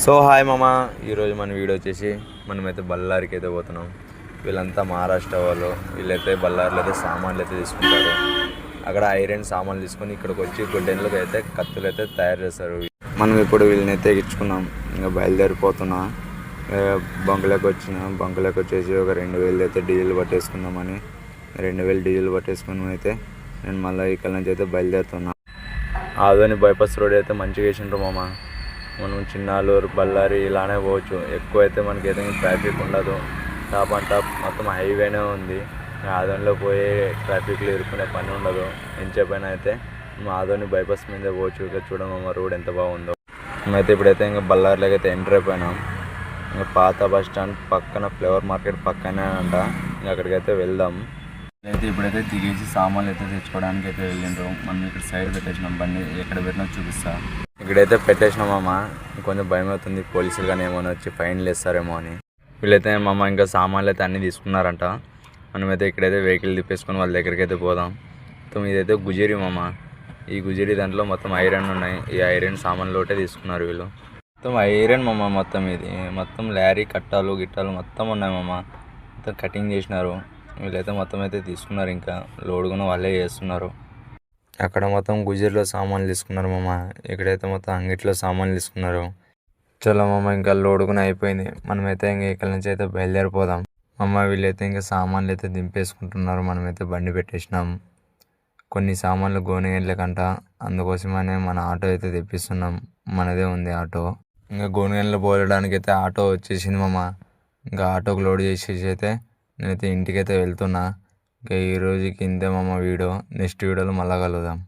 So hi మామ, ఈరోజు మన వీడియో వచ్చేసి మనమైతే బళ్ళారికి అయితే పోతున్నాం. వీళ్ళంతా మహారాష్ట్ర వాళ్ళు. వీళ్ళైతే బళ్ళారిలో అయితే సామాన్లు అయితే తీసుకుంటారు. అక్కడ ఐరన్ సామాన్లు తీసుకొని ఇక్కడికి వచ్చి గొడ్డెన్లకు అయితే కత్తులు అయితే తయారు చేస్తారు. మనం ఇప్పుడు వీళ్ళని అయితే ఎక్కించుకున్నాం. ఇంకా బయలుదేరిపోతున్నా. బంకులోకి వచ్చేసి ఒక 2000 అయితే డీజిల్ పట్టేసుకుందామని 2000 డీజిల్ పట్టేసుకుని అయితే నేను మళ్ళీ ఇక్కడ నుంచి అయితే బయలుదేరుతున్నా. ఆదోని బైపాస్ రోడ్ అయితే మంచిగా వేసిండ్రు మామ. మనం చిన్నాలూరు బళ్ళారి ఇలానే పోవచ్చు. ఎక్కువ అయితే మనకైతే ట్రాఫిక్ ఉండదు. టాప్ అండ్ టాప్ మొత్తం హైవేనే ఉంది. ఆదోనిలో పోయే ట్రాఫిక్లో ఇరుక్కునే పని ఉండదు. ఎంచేపైన అయితే ఆదోని బైపాస్ మీద పోవచ్చు. ఇక చూడమమ్మ రోడ్ ఎంత బాగుందో. మేమైతే ఇప్పుడైతే ఇంకా బళ్ళారిలోకి అయితే ఎంటర్ అయిపోయినాం. ఇంకా పాత బస్ స్టాండ్ పక్కన ఫ్లవర్ మార్కెట్ పక్కనే అంట. ఇంకా అక్కడికైతే వెళ్దాం. అయితే ఇప్పుడైతే దిగేసి సామాన్లు అయితే తెచ్చుకోవడానికి అయితే వెళ్ళిండ్రు. మనం ఇక్కడ సైడ్ పెట్టేసినాం. బండి ఎక్కడ పెట్టినా చూపిస్తా. ఇక్కడైతే పెట్టేసినామమ్మ. కొంచెం భయం అవుతుంది, పోలీసులు కానీ ఏమైనా వచ్చి ఫైన్లు వేస్తారేమో అని. వీళ్ళైతే మామ ఇంకా సామాన్లు అయితే అన్నీ తీసుకున్నారంట. మనమైతే ఇక్కడైతే వెహికల్ తిప్పేసుకొని వాళ్ళ దగ్గరికి అయితే పోదాం. మొత్తం ఇదైతే గుజేరి మామ. ఈ గుజేరి దాంట్లో మొత్తం ఐరన్ ఉన్నాయి. ఈ ఐరన్ సామాన్లు ఒకటే తీసుకున్నారు వీళ్ళు. మొత్తం ఐరన్ మామ. మొత్తం ఇది మొత్తం లారీ కట్టాలు గిట్టాలు మొత్తం ఉన్నాయి మామ. మొత్తం కటింగ్ చేసినారు. వీళ్ళైతే మొత్తం అయితే తీసుకున్నారు. ఇంకా లోడ్ కూడా వాళ్ళే చేస్తున్నారు. అక్కడ మొత్తం గుజీర్లో సామాన్లు తీసుకున్నారు మామ. ఇక్కడైతే మొత్తం అంగిట్లో సామాన్లు తీసుకున్నారు. చలో మామ, ఇంకా లోడ్ కూడా అయిపోయింది. మనమైతే ఇంకా ఇక్కడ నుంచి అయితే బయలుదేరిపోదాం. మామ వీళ్ళైతే ఇంకా సామాన్లు అయితే దింపేసుకుంటున్నారు. మనమైతే బండి పెట్టేసినాం. కొన్ని సామాన్లు గోనెగండ్లకంట. అందుకోసమనే మన ఆటో అయితే తెప్పిస్తున్నాం. మనదే ఉంది ఆటో. ఇంకా గోనెగండ్లు పోయడానికి అయితే ఆటో వచ్చేసింది మామ. ఇంకా ఆటోకి లోడ్ చేసేసి అయితే నేనైతే ఇంటికైతే వెళ్తున్నా. ఇంకా ఈ రోజుకి ఇంతే మామ వీడియో. నెక్స్ట్ వీడియోలో మళ్ళా కలుద్దాం.